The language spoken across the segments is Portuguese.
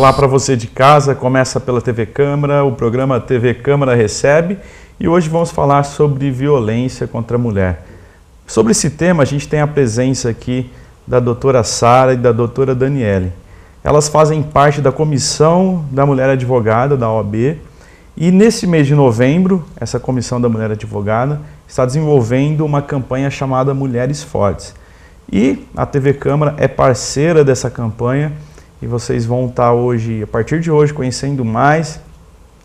Olá para você de casa, começa pela TV Câmara, o programa TV Câmara Recebe, e hoje vamos falar sobre violência contra a mulher. Sobre esse tema a gente tem a presença aqui da doutora Sara e da doutora Daniele. Elas fazem parte da Comissão da Mulher Advogada da OAB e nesse mês de novembro, essa Comissão da Mulher Advogada está desenvolvendo uma campanha chamada Mulheres Fortes. E a TV Câmara é parceira dessa campanha e vocês vão estar hoje, a partir de hoje, conhecendo mais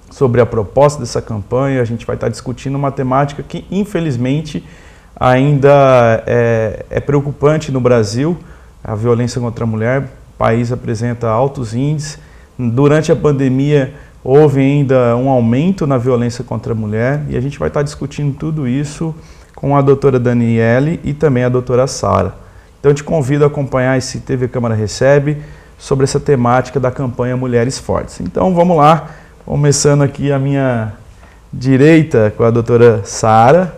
sobre a proposta dessa campanha. A gente vai estar discutindo uma temática que, infelizmente, ainda é preocupante no Brasil, a violência contra a mulher. O país apresenta altos índices. Durante a pandemia, houve ainda um aumento na violência contra a mulher e a gente vai estar discutindo tudo isso com a doutora Daniele e também a doutora Sara. Então, eu te convido a acompanhar esse TV Câmara Recebe sobre essa temática da campanha Mulheres Fortes. Então, vamos lá, começando aqui a minha direita com a doutora Sara.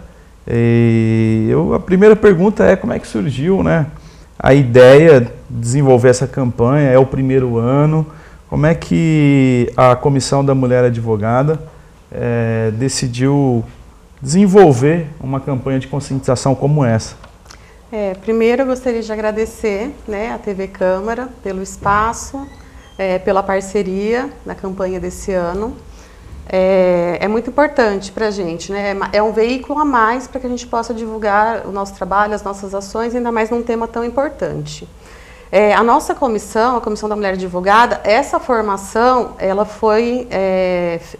A primeira pergunta é como é que surgiu, né, a ideia de desenvolver essa campanha? É o primeiro ano. Como é que a Comissão da Mulher Advogada decidiu desenvolver uma campanha de conscientização como essa? Primeiro eu gostaria de agradecer, né, a TV Câmara pelo espaço, pela parceria na campanha desse ano. É muito importante para a gente, né? É um veículo a mais para que a gente possa divulgar o nosso trabalho, as nossas ações, ainda mais num tema tão importante. A nossa comissão, a Comissão da Mulher Advogada, essa formação ela foi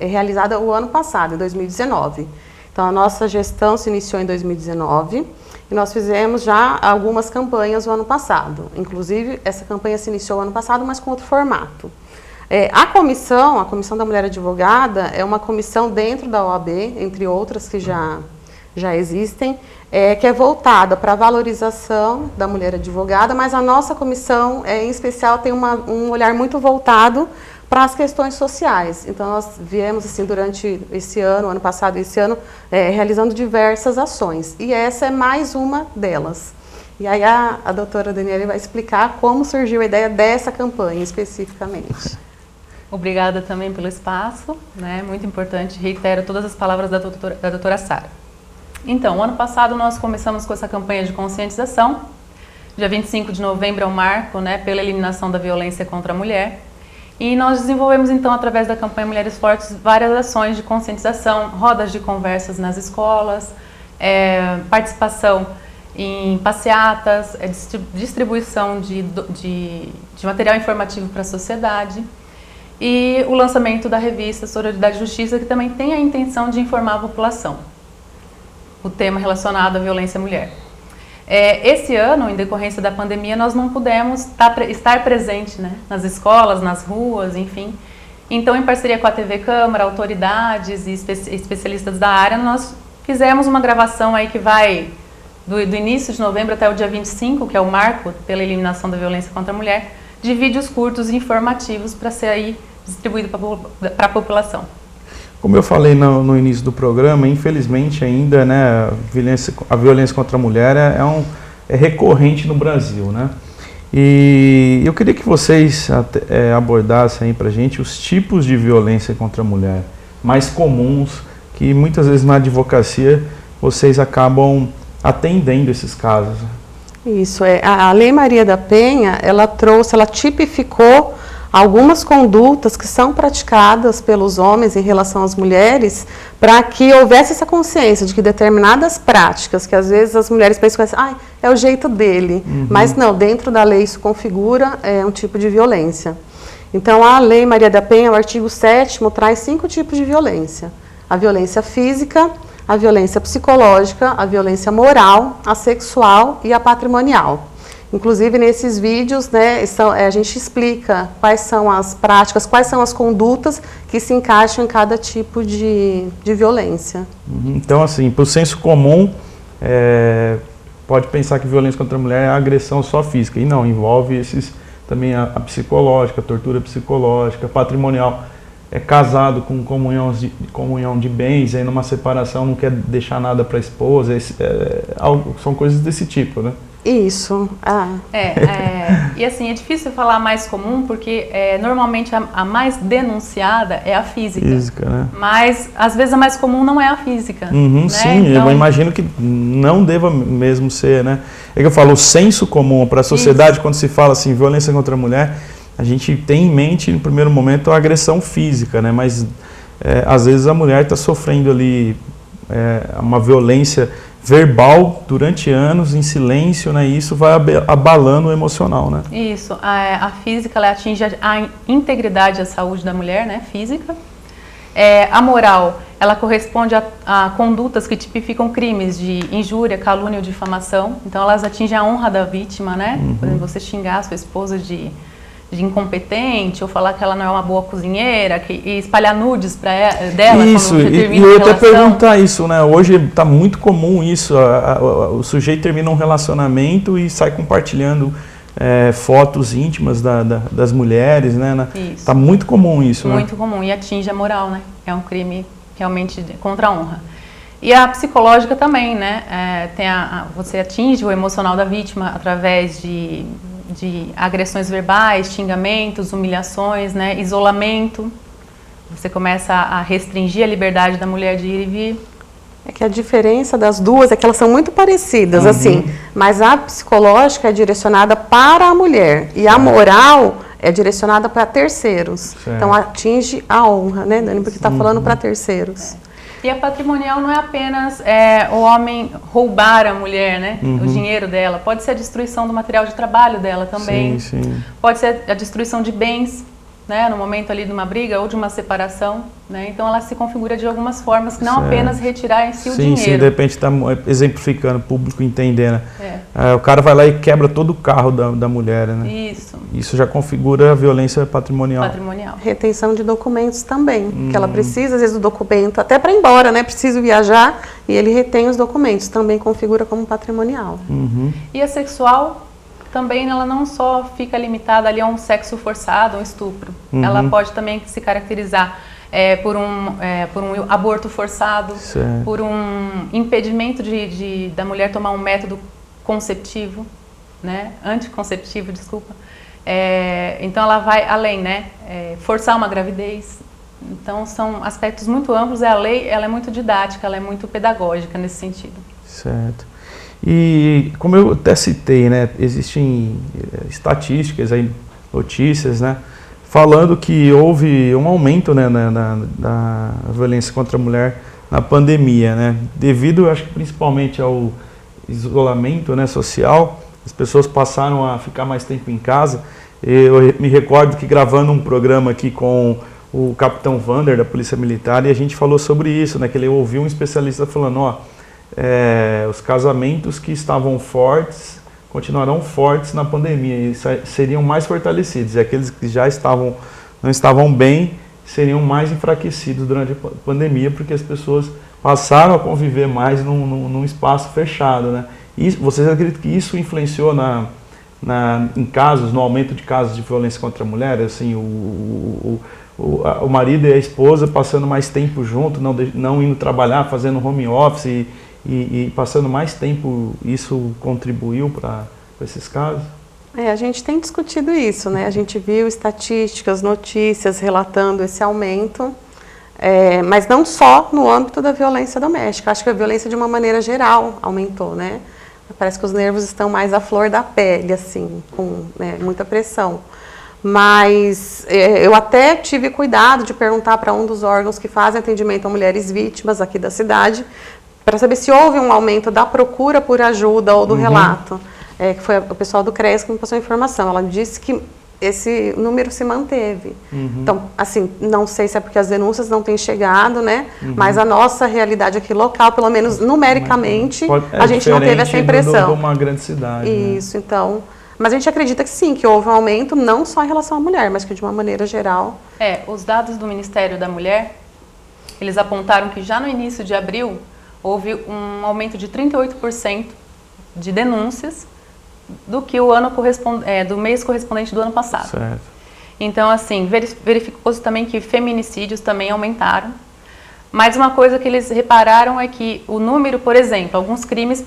realizada o ano passado, em 2019. Então, a nossa gestão se iniciou em 2019 e nós fizemos já algumas campanhas no ano passado. Inclusive, essa campanha se iniciou no ano passado, mas com outro formato. A Comissão da Mulher Advogada, é uma comissão dentro da OAB, entre outras que já existem, que é voltada para a valorização da mulher advogada, mas a nossa comissão, em especial, tem um olhar muito voltado para as questões sociais. Então, nós viemos, assim, durante esse ano passado e esse ano, realizando diversas ações. E essa é mais uma delas. E aí a doutora Daniele vai explicar como surgiu a ideia dessa campanha especificamente. Obrigada também pelo espaço, né? Muito importante, reitero todas as palavras da doutora Sara. Então, ano passado nós começamos com essa campanha de conscientização. Dia 25 de novembro é o marco, né, pela eliminação da violência contra a mulher. E nós desenvolvemos, então, através da campanha Mulheres Fortes, várias ações de conscientização, rodas de conversas nas escolas, participação em passeatas, distribuição de material informativo para a sociedade e o lançamento da revista Sororidade e Justiça, que também tem a intenção de informar a população. O tema relacionado à violência à mulher. Esse ano, em decorrência da pandemia, nós não pudemos estar presente, né, nas escolas, nas ruas, enfim. Então, em parceria com a TV Câmara, autoridades e especialistas da área, nós fizemos uma gravação aí que vai do início de novembro até o dia 25, que é o marco pela eliminação da violência contra a mulher, de vídeos curtos e informativos para ser aí distribuído para a população. Como eu falei no início do programa, infelizmente ainda, né, a violência contra a mulher é recorrente no Brasil, né? E eu queria que vocês abordassem para a gente os tipos de violência contra a mulher mais comuns, que muitas vezes na advocacia vocês acabam atendendo esses casos. Isso, a Lei Maria da Penha, ela tipificou algumas condutas que são praticadas pelos homens em relação às mulheres para que houvesse essa consciência de que determinadas práticas, que às vezes as mulheres pensam assim, é o jeito dele, mas não, dentro da lei isso configura um tipo de violência. Então, a Lei Maria da Penha, o artigo 7º, traz 5 tipos de violência. A violência física, a violência psicológica, a violência moral, a sexual e a patrimonial. Inclusive, nesses vídeos, né, a gente explica quais são as práticas, quais são as condutas que se encaixam em cada tipo de violência. Então, assim, para o senso comum, pode pensar que violência contra a mulher é agressão só física. E não, envolve também a psicológica, a tortura psicológica, patrimonial. É casado com comunhão de bens, aí numa separação não quer deixar nada para a esposa. São coisas desse tipo, né? Isso. E assim, é difícil falar mais comum porque normalmente a mais denunciada é a física. Né? Mas às vezes a mais comum não é a física. Né? Sim, então, eu imagino que não deva mesmo ser, né? É que eu falo, o senso comum para a sociedade, quando se fala assim, violência contra a mulher, a gente tem em mente, no primeiro momento, a agressão física, né? Mas às vezes a mulher está sofrendo ali uma violência verbal durante anos, em silêncio, né? E isso vai abalando o emocional, né? Isso. A física, ela atinge a integridade e a saúde da mulher, né? Física. A moral, ela corresponde a condutas que tipificam crimes de injúria, calúnia ou difamação. Então, elas atingem a honra da vítima, né? Por exemplo, você xingar a sua esposa de incompetente, ou falar que ela não é uma boa cozinheira, e espalhar nudes dela. Isso, como você e eu ia até perguntar isso, né? Hoje está muito comum isso, o sujeito termina um relacionamento e sai compartilhando fotos íntimas das mulheres, né? Está muito comum isso, muito comum, e atinge a moral, né? É um crime realmente contra a honra. E a psicológica também, né? Você atinge o emocional da vítima através de agressões verbais, xingamentos, humilhações, né? Isolamento. Você começa a restringir a liberdade da mulher de ir e vir. É que a diferença das duas é que elas são muito parecidas, assim, mas a psicológica é direcionada para a mulher e a moral é direcionada para terceiros. Então atinge a honra, né, Dani? Porque está falando para terceiros. E a patrimonial não é apenas o homem roubar a mulher, né? O dinheiro dela. Pode ser a destruição do material de trabalho dela também. Sim. Pode ser a destruição de bens, né? No momento ali de uma briga ou de uma separação, né? Então ela se configura de algumas formas que não apenas retirar em si o dinheiro. Sim, de repente está exemplificando, o público entendendo. O cara vai lá e quebra todo o carro da mulher, né? Isso já configura a violência patrimonial. Retenção de documentos também, que ela precisa às vezes do documento, até para ir embora, né? Preciso viajar e ele retém os documentos, também configura como patrimonial. E a sexual também, ela não só fica limitada ali a um sexo forçado, um estupro. Ela pode também se caracterizar por um aborto forçado, por um impedimento da mulher tomar um método conceptivo, né? Anticonceptivo, desculpa. Então ela vai além, né? Forçar uma gravidez. Então são aspectos muito amplos. A lei, ela é muito didática, ela é muito pedagógica nesse sentido. Certo. E como eu até citei, né, existem estatísticas, aí, notícias, né, falando que houve um aumento, né, da violência contra a mulher na pandemia, né, devido, acho que principalmente ao isolamento, né, social. As pessoas passaram a ficar mais tempo em casa. Eu me recordo que gravando um programa aqui com o capitão Vander da Polícia Militar, e a gente falou sobre isso, né, que ele ouviu um especialista falando, os casamentos que estavam fortes continuarão fortes na pandemia e seriam mais fortalecidos, e aqueles que já não estavam bem seriam mais enfraquecidos durante a pandemia, porque as pessoas passaram a conviver mais num espaço fechado, né? E vocês acreditam que isso influenciou no aumento de casos de violência contra a mulher? Assim, o marido e a esposa passando mais tempo junto, não indo trabalhar, fazendo home office e passando mais tempo, isso contribuiu para esses casos? A gente tem discutido isso, né? A gente viu estatísticas, notícias relatando esse aumento, mas não só no âmbito da violência doméstica. Acho que a violência de uma maneira geral aumentou, né? Parece que os nervos estão mais à flor da pele, assim, com muita pressão. Mas eu até tive cuidado de perguntar para um dos órgãos que fazem atendimento a mulheres vítimas aqui da cidade, para saber se houve um aumento da procura por ajuda ou do relato. Que foi o pessoal do CRES que me passou a informação. Ela disse que esse número se manteve. Então, assim, não sei se é porque as denúncias não têm chegado, né? Mas a nossa realidade aqui local, pelo menos numericamente, a gente não teve essa impressão. De uma grande cidade. Isso, né? Então... Mas a gente acredita que sim, que houve um aumento não só em relação à mulher, mas que de uma maneira geral. Os dados do Ministério da Mulher, eles apontaram que já no início de abril houve um aumento de 38% de denúncias do que o ano do mês correspondente do ano passado. Certo. Então, assim, verificou-se também que feminicídios também aumentaram. Mas uma coisa que eles repararam é que o número, por exemplo, alguns crimes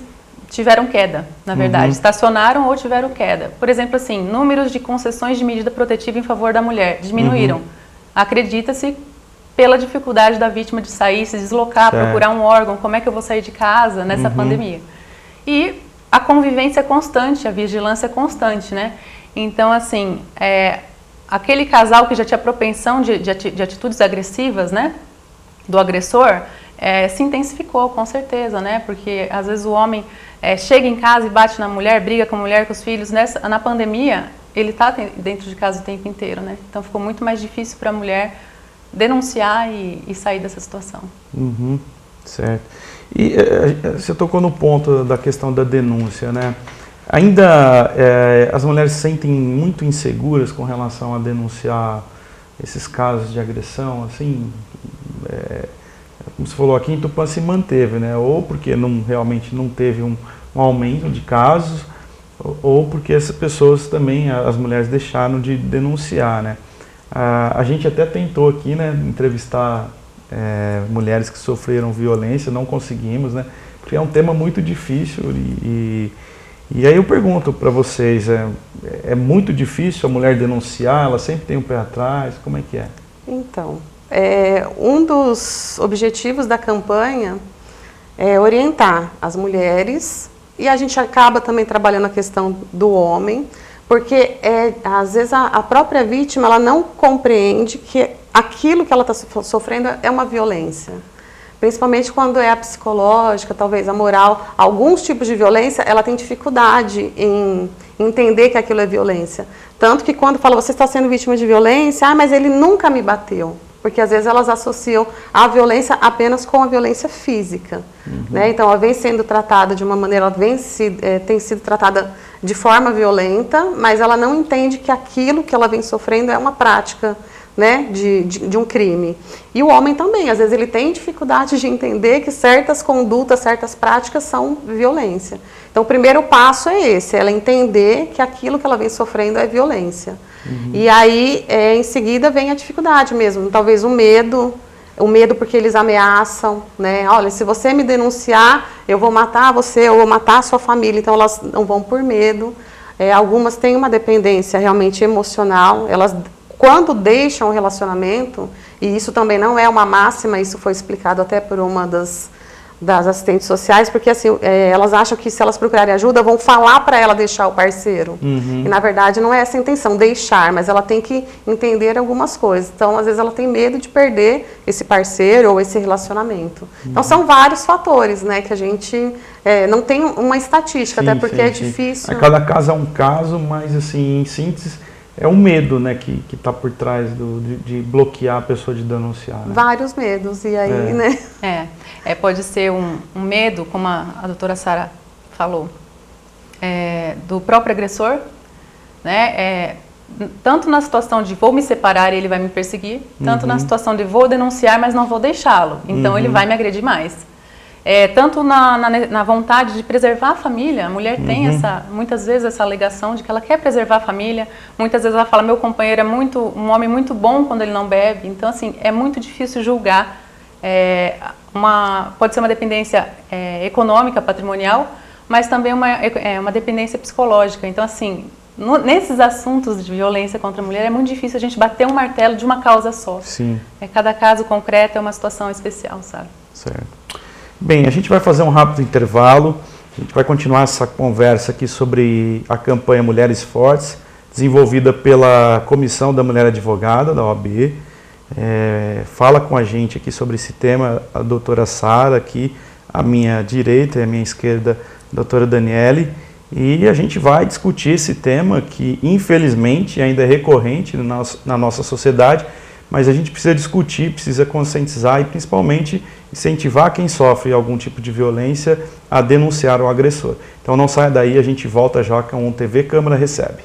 tiveram queda, na verdade. Estacionaram ou tiveram queda. Por exemplo, assim, números de concessões de medida protetiva em favor da mulher diminuíram. Acredita-se pela dificuldade da vítima de sair, se deslocar, procurar um órgão, como é que eu vou sair de casa nessa pandemia. E a convivência constante, a vigilância constante, né? Então, assim, aquele casal que já tinha propensão de atitudes agressivas, né, do agressor, se intensificou, com certeza, né? Porque às vezes o homem chega em casa e bate na mulher, briga com a mulher, com os filhos. Na pandemia, ele está dentro de casa o tempo inteiro, né? Então ficou muito mais difícil para a mulher denunciar e sair dessa situação. Certo. E você tocou no ponto da questão da denúncia, né? Ainda as mulheres se sentem muito inseguras com relação a denunciar esses casos de agressão, assim, como você falou aqui, em Tupã se manteve, né? Ou porque realmente não teve um aumento de casos, ou porque essas pessoas também, as mulheres, deixaram de denunciar, né? A gente até tentou aqui, né, entrevistar mulheres que sofreram violência, não conseguimos, né? Porque é um tema muito difícil e aí eu pergunto para vocês, é muito difícil a mulher denunciar? Ela sempre tem um pé atrás? Como é que é? Então, um dos objetivos da campanha é orientar as mulheres, e a gente acaba também trabalhando a questão do homem, porque às vezes a própria vítima ela não compreende que aquilo que ela está sofrendo é uma violência. Principalmente quando é a psicológica, talvez a moral, alguns tipos de violência, ela tem dificuldade em entender que aquilo é violência. Tanto que quando fala, você está sendo vítima de violência, mas ele nunca me bateu. Porque às vezes elas associam a violência apenas com a violência física. Né? Então ela vem sendo tratada de uma maneira, ela tem sido tratada de forma violenta, mas ela não entende que aquilo que ela vem sofrendo é uma prática, né, de um crime. E o homem também, às vezes ele tem dificuldade de entender que certas condutas, certas práticas são violência. Então o primeiro passo é esse, ela entender que aquilo que ela vem sofrendo é violência. E aí, em seguida, vem a dificuldade mesmo, talvez o medo porque eles ameaçam, né? Olha, se você me denunciar, eu vou matar você, eu vou matar a sua família, então elas não vão por medo. Algumas têm uma dependência realmente emocional, elas quando deixam o relacionamento, e isso também não é uma máxima, isso foi explicado até por uma das assistentes sociais, porque assim, elas acham que se elas procurarem ajuda, vão falar para ela deixar o parceiro. E na verdade não é essa a intenção, deixar, mas ela tem que entender algumas coisas. Então, às vezes ela tem medo de perder esse parceiro ou esse relacionamento. Então, são vários fatores, né, que a gente não tem uma estatística, até porque é difícil. Cada caso é um caso, mas assim, em síntese, é um medo, né, que está por trás de bloquear a pessoa de denunciar. Né? Vários medos, e aí, né? Pode ser um medo, como a doutora Sara falou, do próprio agressor, né? Tanto na situação de vou me separar e ele vai me perseguir, tanto na situação de vou denunciar, mas não vou deixá-lo, então ele vai me agredir mais. Tanto na vontade de preservar a família, a mulher tem muitas vezes essa alegação de que ela quer preservar a família, muitas vezes ela fala, meu companheiro é um homem muito bom quando ele não bebe, então assim, é muito difícil julgar, pode ser uma dependência econômica, patrimonial, mas também uma dependência psicológica, então assim, nesses assuntos de violência contra a mulher é muito difícil a gente bater um martelo de uma causa só. Sim. Cada caso concreto é uma situação especial, sabe? Certo. Bem, a gente vai fazer um rápido intervalo, a gente vai continuar essa conversa aqui sobre a campanha Mulheres Fortes, desenvolvida pela Comissão da Mulher Advogada, da OAB. Fala com a gente aqui sobre esse tema a doutora Sara, aqui à minha direita e à minha esquerda a doutora Daniele, e a gente vai discutir esse tema que infelizmente ainda é recorrente na nossa sociedade, mas a gente precisa discutir, precisa conscientizar e principalmente incentivar quem sofre algum tipo de violência a denunciar o agressor. Então não saia daí, a gente volta já com o TV Câmara Recebe.